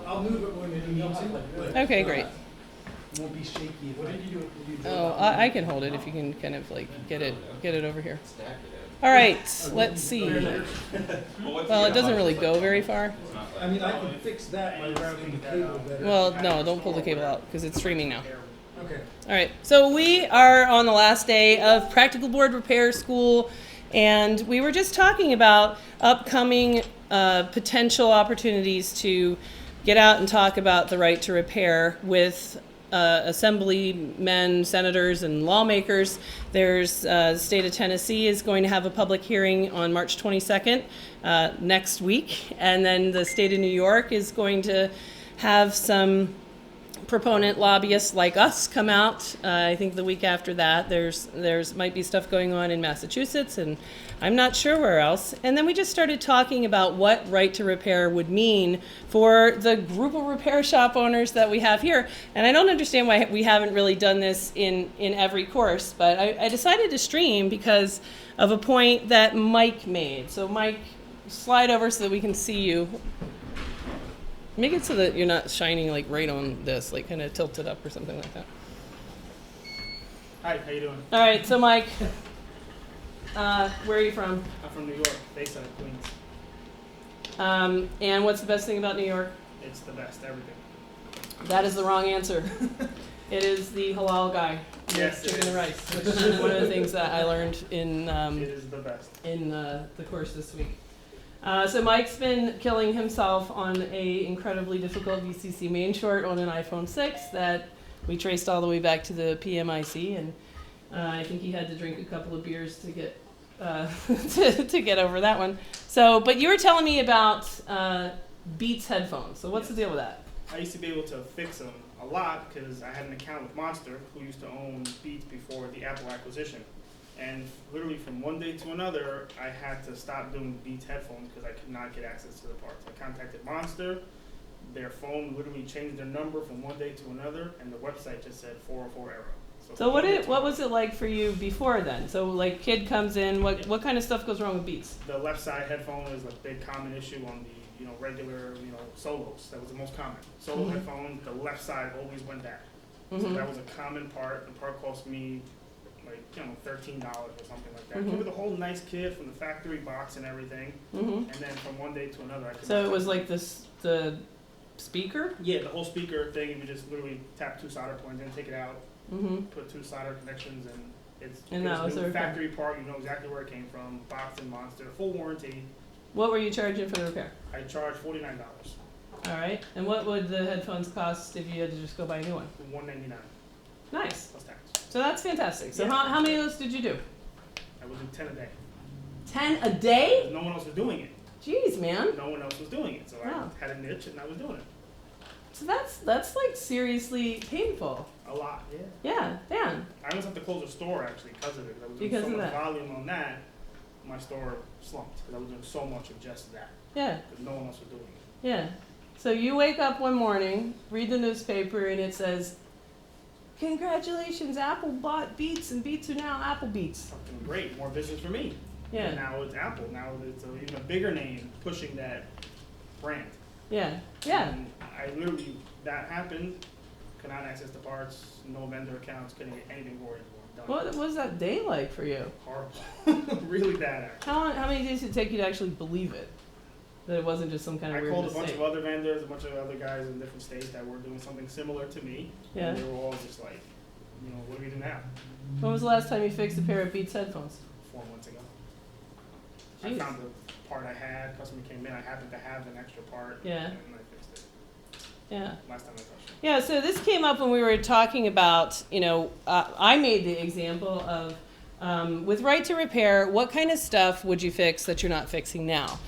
I'll move it when we need to. Okay, great. It won't be shaky. What did you do? Oh, I can hold it if you can kind of like get it over here. All right, let's see. Well, it doesn't really go very far. I mean, I can fix that by routing the cable better. Well, no, don't pull the cable out because it's streaming now. Okay. All right, so we are on the last day of Practical Board Repair School, and we were just talking about upcoming potential opportunities to get out and talk about the right to repair with assemblymen, senators, and lawmakers. There's the state of Tennessee is going to have a public hearing on March 22nd next week, and then the state of New York is going to have some proponent lobbyists like us come out. I think the week after that, there's might be stuff going on in Massachusetts, and I'm not sure where else. And then we just started talking about what right to repair would mean for the group of repair shop owners that we have here. And I don't understand why we haven't really done this in every course, but I decided to stream because of a point that Mike made. So Mike, slide over so that we can see you. Make it so that you're not shining like right on this, like kind of tilt it up or something like that. Hi, how you doing? All right, so Mike, where are you from? I'm from New York, Bayside, Queens. And what's the best thing about New York? It's the best, everything. That is the wrong answer. It is the halal guy. Yes, chicken it and is. rice, which is one of the things that I learned in It is the best. in the course this week. So Mike's been killing himself on a incredibly difficult VCC main short on an iPhone 6 that we traced all the way back to the PMIC, and I think he had to drink a couple of beers to get to get over that one. So, but you were telling me about Beats headphones. So what's the deal with that? I used to be able to fix them a lot because I had an account with Monster, who used to own Beats before the Apple acquisition. And literally from one day to another, I had to stop doing Beats headphones because I could not get access to the parts. I contacted Monster. Their phone literally changed their number from one day to another, and the website just said 404 error. So what was it like for you before then? So like kid comes in, what kind of stuff goes wrong with Beats? The left side headphone is a big common issue on the regular solos. That was the most common. Solo headphones, the left side always went down. So that was a common part. The part cost me like $13 or something like that. Remember the whole nice kit from the factory box and everything, and then from one day to another, I could. So it was like the speaker? Yeah, the whole speaker thing. You just literally tap 2 solder points in, take it out, put 2 solder connections, and it's a factory part. You know exactly where it came from. Box and Monster, full warranty. What were you charging for the repair? I charged $49. All right. And what would the headphones cost if you had to just go buy a new one? $199. Nice. Plus tax. So that's fantastic. So Yeah. how many of those did you do? I would do 10 a day. 10 a day? No one else was doing it. Jeez, man. No one else was doing it, so Wow. I had a niche and I was doing it. So that's like seriously painful. A lot, yeah. Yeah, damn. I almost have to close the store actually because of it. I was doing Because so of much that. volume on that, my store slumped because I was doing so much of just that Yeah, because no one else was doing it. yeah. So you wake up one morning, read the newspaper, and it says, "Congratulations, Apple bought Beats, and Beats are now Apple Beats." Fucking great, more business for me. Yeah. And now it's Apple. Now it's even a bigger name pushing that brand. Yeah, yeah. And I literally, that happened, could not access the parts, no vendor accounts, couldn't get anything for it anymore. Done. What was that day like for you? Horrible. Really bad, actually. How many days did it take you to actually believe it? That it wasn't just some kind of I weird called mistake? a bunch of other vendors, a bunch of other guys in different states that were doing something similar to me. Yeah. And they were all just like, what do we do now? When was the last time you fixed a pair of Beats headphones? 4 months ago. Jeez. I found the part I had, customer came in, I happened to have an extra part. Yeah. And I fixed it. Yeah. Last time I touched it. Yeah, so this came up when we were talking about, I made the example of, with right to repair, what kind of stuff would you fix that you're not fixing now?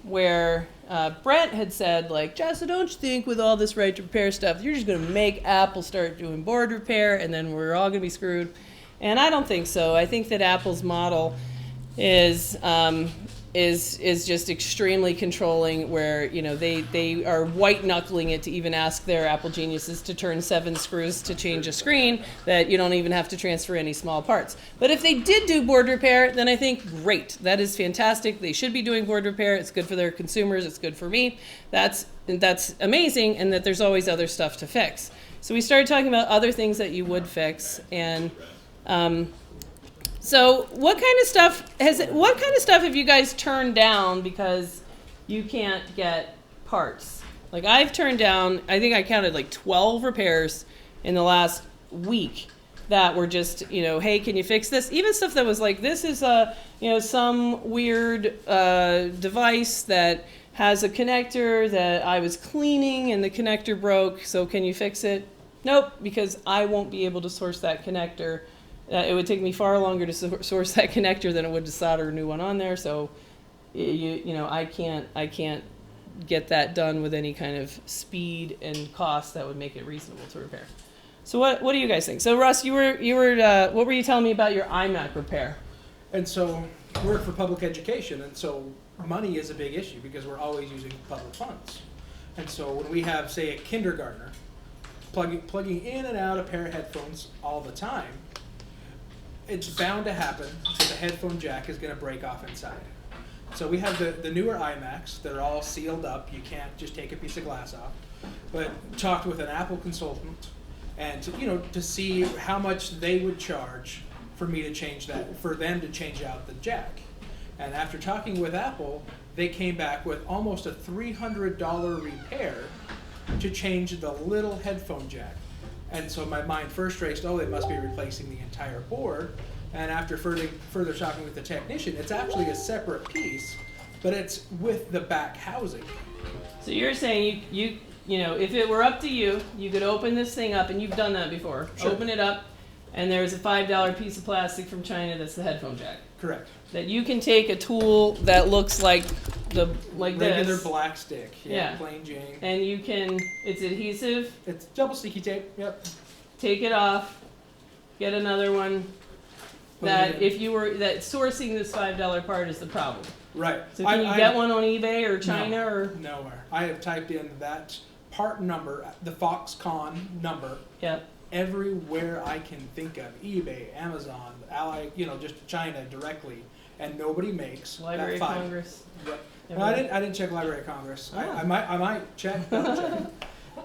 Where Brent had said, like, Jessa, don't you think with all this right to repair stuff, you're just going to make Apple start doing board repair and then we're all going to be screwed? And I don't think so. I think that Apple's model is is just extremely controlling, where they are white knuckling it to even ask their Apple geniuses to turn 7 screws to change a screen that you don't even have to transfer any small parts. But if they did do board repair, then I think great, that is fantastic. They should be doing board repair. It's good for their consumers, it's good for me. That's amazing, and that there's always other stuff to fix. So we started talking about other things that you would fix, and so what kind of stuff have you guys turned down because you can't get parts? Like, I've turned down, I think I counted like 12 repairs in the last week that were just, hey, can you fix this? Even stuff that was like, this is some weird device that has a connector that I was cleaning and the connector broke, so can you fix it? Nope, because I won't be able to source that connector. It would take me far longer to source that connector than it would to solder a new one on there. So, I can't get that done with any kind of speed and cost that would make it reasonable to repair. So what do you guys think? So Russ, you were what were you telling me about your iMac repair? And so I work for public education, and so money is a big issue because we're always using public funds. And so when we have, say, a kindergartner plugging in and out a pair of headphones all the time, it's bound to happen that the headphone jack is going to break off inside. So we have the newer iMacs that are all sealed up. You can't just take a piece of glass off. But talked with an Apple consultant, and to see how much they would charge for me to change that, for them to change out the jack. And after talking with Apple, they came back with almost a $300 repair to change the little headphone jack. And so my mind first raced, they must be replacing the entire board. And after further talking with the technician, it's actually a separate piece, but it's with the back housing. So you're saying you if it were up to you, you could open this thing up, and you've done that before. Sure. Open it up, and there's a $5 piece of plastic from China that's the headphone jack. Correct. That you can take a tool that looks like regular this, black stick. Yeah. Plain Jane. and you can. It's adhesive. It's double sticky tape. Yep. Take it off. Get another one. That sourcing this $5 part is the problem. Right. So can you get one on eBay or China or nowhere? I have typed in that part number, the Foxconn number. Yep. Everywhere I can think of, eBay, Amazon, just China directly, and nobody makes Library that of Congress. Yep. No, I didn't check Library of Congress. Oh. I might check, double check.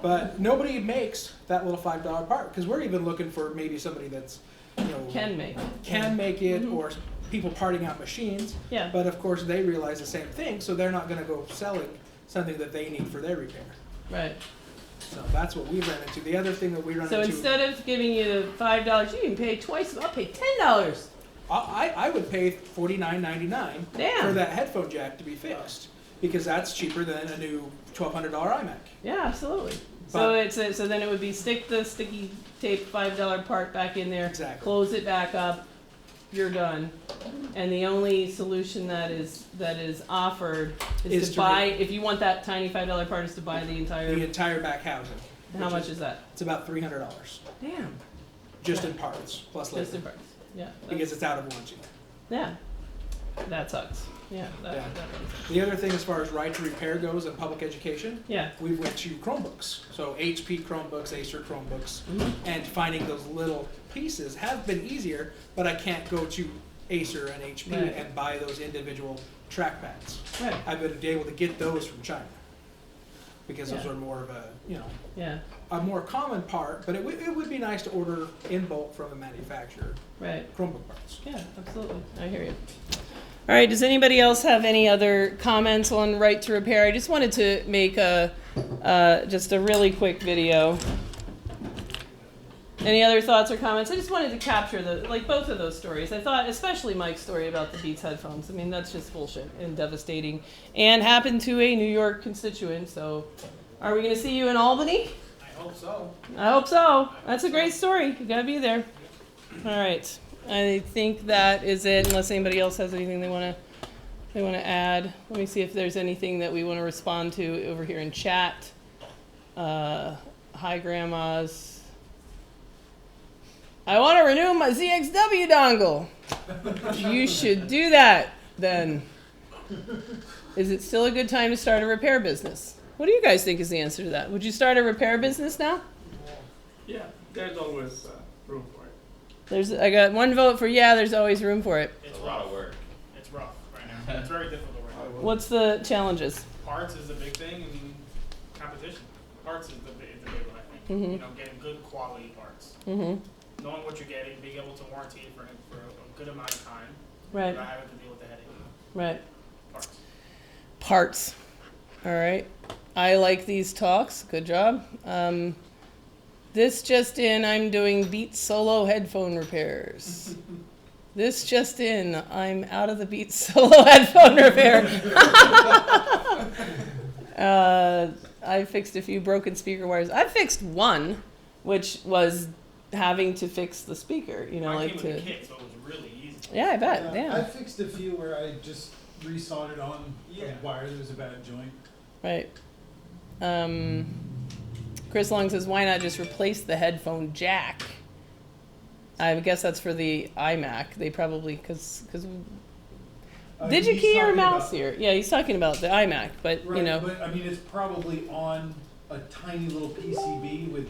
But nobody makes that little $5 part, because we're even looking for maybe somebody that's Can make it, Mm-hmm. or people parting out machines. Yeah. But of course they realize the same thing, so they're not going to go selling something that they need for their repair. Right. So that's what we run into. The other thing that we run So into. instead of giving you the $5, you can pay twice. I'll pay $10. I would pay $49.99 Damn. for that headphone jack to be fixed, because that's cheaper than a new $1,200 iMac. Yeah, absolutely. But- So then it would be stick the sticky tape $5 part back in there, Exactly. close it back up, you're done. And the only solution that is offered is to buy. If you want that tiny $5 part, is to buy the entire. The entire back housing. How much is that? It's about $300, Damn. just in parts plus labor, Just in parts. Yeah. because it's out of warranty. Yeah. That sucks. Yeah. That really sucks. The other thing, as far as right to repair goes in public education, Yeah. we went to Chromebooks. So HP Chromebooks, Acer Chromebooks, Mhm. and finding those little pieces have been easier, but I can't go to Acer and HP Right. and buy those individual trackpads. Right. I've been able to get those from China, because those Yeah. are more of Yeah. a more common part, but it would be nice to order in bulk from the manufacturer Right. Chromebook parts. Yeah, absolutely. I hear you. All right, does anybody else have any other comments on right to repair? I just wanted to make just a really quick video. Any other thoughts or comments? I just wanted to capture both of those stories. I thought, especially Mike's story about the Beats headphones. I mean, that's just bullshit and devastating, and happened to a New York constituent. So, are we going to see you in Albany? I hope so. I hope so. That's a great story. You got to be there. All right. I think that is it, unless anybody else has anything they want to add. Let me see if there's anything that we want to respond to over here in chat. Hi, grandmas. I want to renew my ZXW dongle. You should do that then. Is it still a good time to start a repair business? What do you guys think is the answer to that? Would you start a repair business now? Yeah, there's always room for it. I got one vote for yeah, there's always room for it. It's a lot rough. of work. It's rough right now. It's very difficult right now. What's the challenges? Parts is a big thing, and competition. Parts is the big one, I think. Mhm. You know, getting good quality parts. Mm-hmm. Knowing what you're getting, being able to warranty it for a good amount of time. Right, Without having to deal with the headache. right. Parts. Parts. All right. I like these talks. Good job. This just in, I'm doing Beats Solo headphone repairs. This just in, I'm out of the Beats Solo headphone repair. I fixed a few broken speaker wires. I fixed one, which was having to fix the speaker. You know, Mine like came with to. a kit, so it was really easy. Yeah, I bet. I Yeah. fixed a few where I just resoldered on Yeah. a wire that was a bad joint. Right. Chris Long says, why not just replace the headphone jack? I guess that's for the iMac. They probably, because did you He's key your talking mouse about- here? Yeah, he's talking about the iMac, but Right, you know, but I mean, it's probably on a tiny little PCB with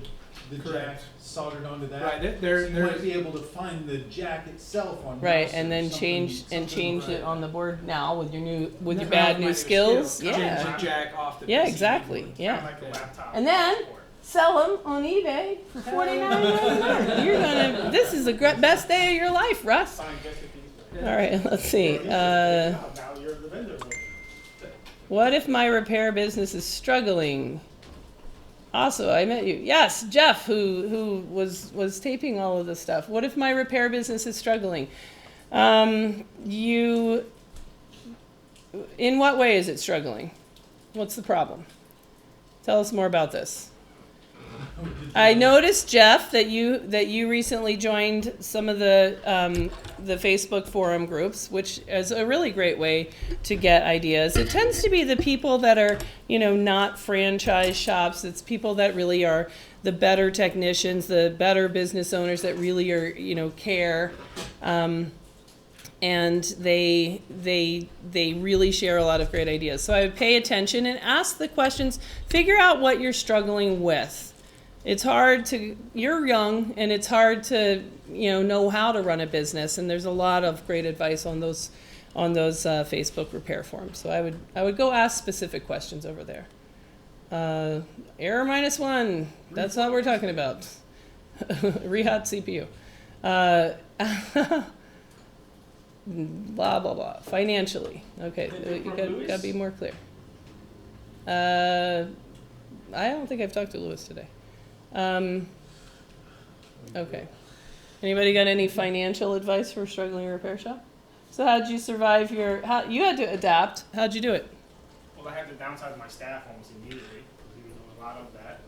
the jack Correct. soldered onto that. Right, there- So you might be able to find the jack itself on right, mouse and or then something- change something it on the board now with your Now bad with new my skills. Change Yeah, the jack off the yeah, PCB exactly. board. Yeah, Kind of like a laptop. And then- support. sell them on eBay for $49.99. You're gonna. This is the best day of your life, Russ. Fine, get the piece. All right, let's see. Now you're the vendor. What if my repair business is struggling? Also, I met you. Yes, Jeff, who was taping all of this stuff. What if my repair business is struggling? You. In what way is it struggling? What's the problem? Tell us more about this. I noticed, Jeff, that you recently joined some of the Facebook forum groups, which is a really great way to get ideas. It tends to be the people that are, not franchise shops. It's people that really are the better technicians, the better business owners that really are, care. And they really share a lot of great ideas. So I would pay attention and ask the questions, figure out what you're struggling with. It's hard you're young, and it's hard to, know how to run a business, and there's a lot of great advice on those Facebook repair forums. So I would go ask specific questions over there. Error -1, that's what we're talking about. Rehot CPU. Blah, blah, blah. Financially. Okay, you gotta be more clear. I don't think I've talked to Lewis today. Okay. Anybody got any financial advice for a struggling repair shop? So how'd you survive you had to adapt. How'd you do it? Well, I had to downsize my staff almost immediately because we were doing a lot of that.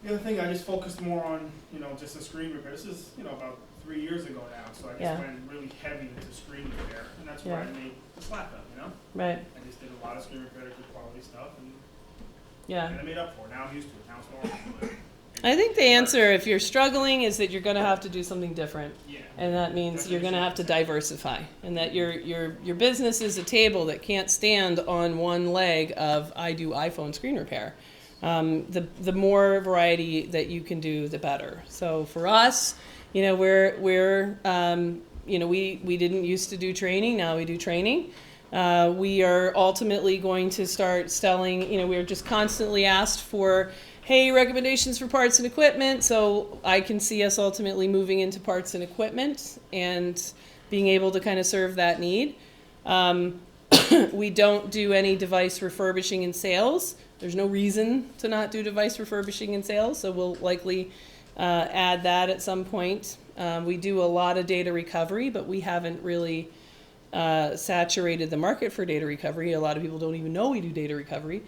The other thing, I just focused more on, just a screen repair. This is, about 3 years ago now, so I just Yeah. went really heavy into screen repair, and that's where Yeah. I made the slap up, Right. I just did a lot of screen repair, good quality stuff, and Yeah. I made up for it. Now I'm used to it. Now it's normal. I think the answer, if you're struggling, is that you're going to have to do something different. Yeah. And that means you're going to have to diversify, and that your business is a table that can't stand on one leg of I do iPhone screen repair. The more variety that you can do, the better. So for us, we're we didn't used to do training. Now we do training. We are ultimately going to start selling. We're just constantly asked for, hey, recommendations for parts and equipment. So I can see us ultimately moving into parts and equipment and being able to kind of serve that need. We don't do any device refurbishing and sales. There's no reason to not do device refurbishing and sales, so we'll likely add that at some point. We do a lot of data recovery, but we haven't really saturated the market for data recovery. A lot of people don't even know we do data recovery.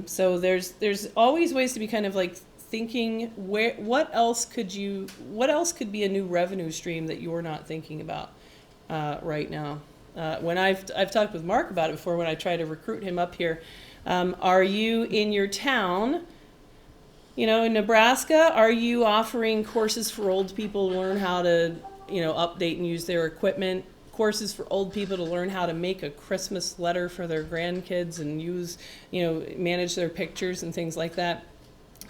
So there's always ways to be kind of like thinking what else could be a new revenue stream that you're not thinking about right now. When I've talked with Mark about it before, when I try to recruit him up here, are you in your town, in Nebraska, are you offering courses for old people to learn how to, update and use their equipment courses for old people to learn how to make a Christmas letter for their grandkids and use, manage their pictures and things like that.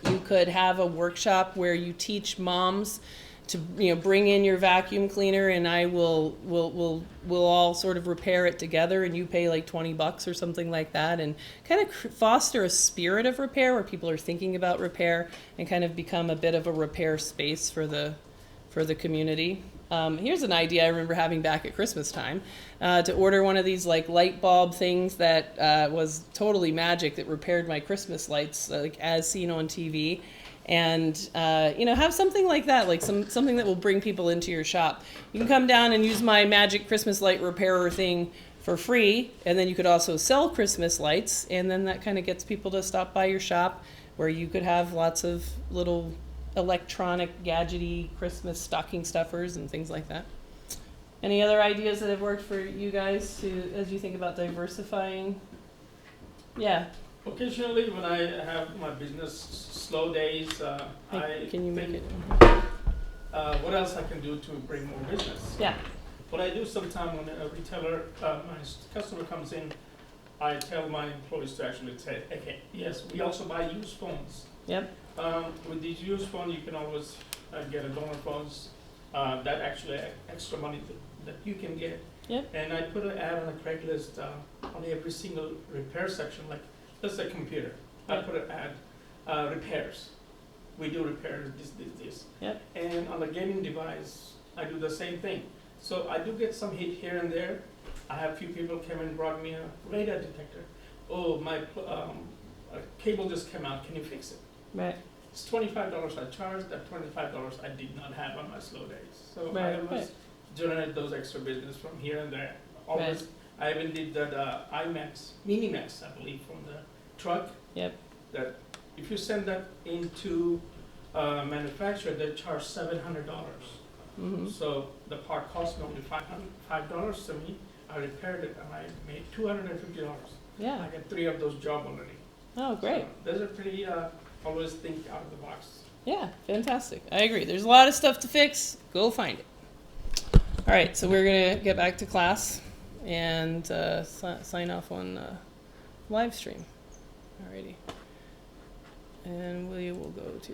You could have a workshop where you teach moms to bring in your vacuum cleaner, and I will all sort of repair it together, and you pay like $20 or something like that, and kind of foster a spirit of repair where people are thinking about repair and kind of become a bit of a repair space for the community. Here's an idea I remember having back at Christmas time, to order one of these like light bulb things that was totally magic, that repaired my Christmas lights, like as seen on TV. And have something like that, like something that will bring people into your shop. You can come down and use my magic Christmas light repairer thing for free, and then you could also sell Christmas lights, and then that kind of gets people to stop by your shop, where you could have lots of little electronic gadgety Christmas stocking stuffers and things like that. Any other ideas that have worked for you guys as you think about diversifying? Yeah. Occasionally, when I have my business slow days, Can you make it? What else I can do to bring more business? Yeah. What I do sometimes when a retailer, my customer comes in, I tell my employees to actually say, okay, yes, we also buy used phones. Yep. With these used phones, you can always get a donor phones. That actually extra money that you can get. Yep. And I put an ad on a Craigslist on every single repair section, like let's say computer. I put an ad, repairs. We do repairs, this. Yep. And on the gaming device, I do the same thing. So I do get some hit here and there. I have a few people come and brought me a radar detector. Oh, my cable just came out. Can you fix it? Right. It's $25 I charged. That $25 I did not have on my slow days. So Right, I always generate those extra business from here and there. Always. Right. I even did that IMAX, Minimax, I believe, from the truck. Yep. That if you send that into manufacturer, they charge $700. Mm-hmm. So the part cost me only $5 to me. I repaired it and I made $250. Yeah. I got 3 of those jobs already. Oh, great. So those are pretty, always think out of the box. Yeah, fantastic. I agree. There's a lot of stuff to fix. Go find it. All right, so we're going to get back to class and sign off on live stream. Alrighty. And we will go to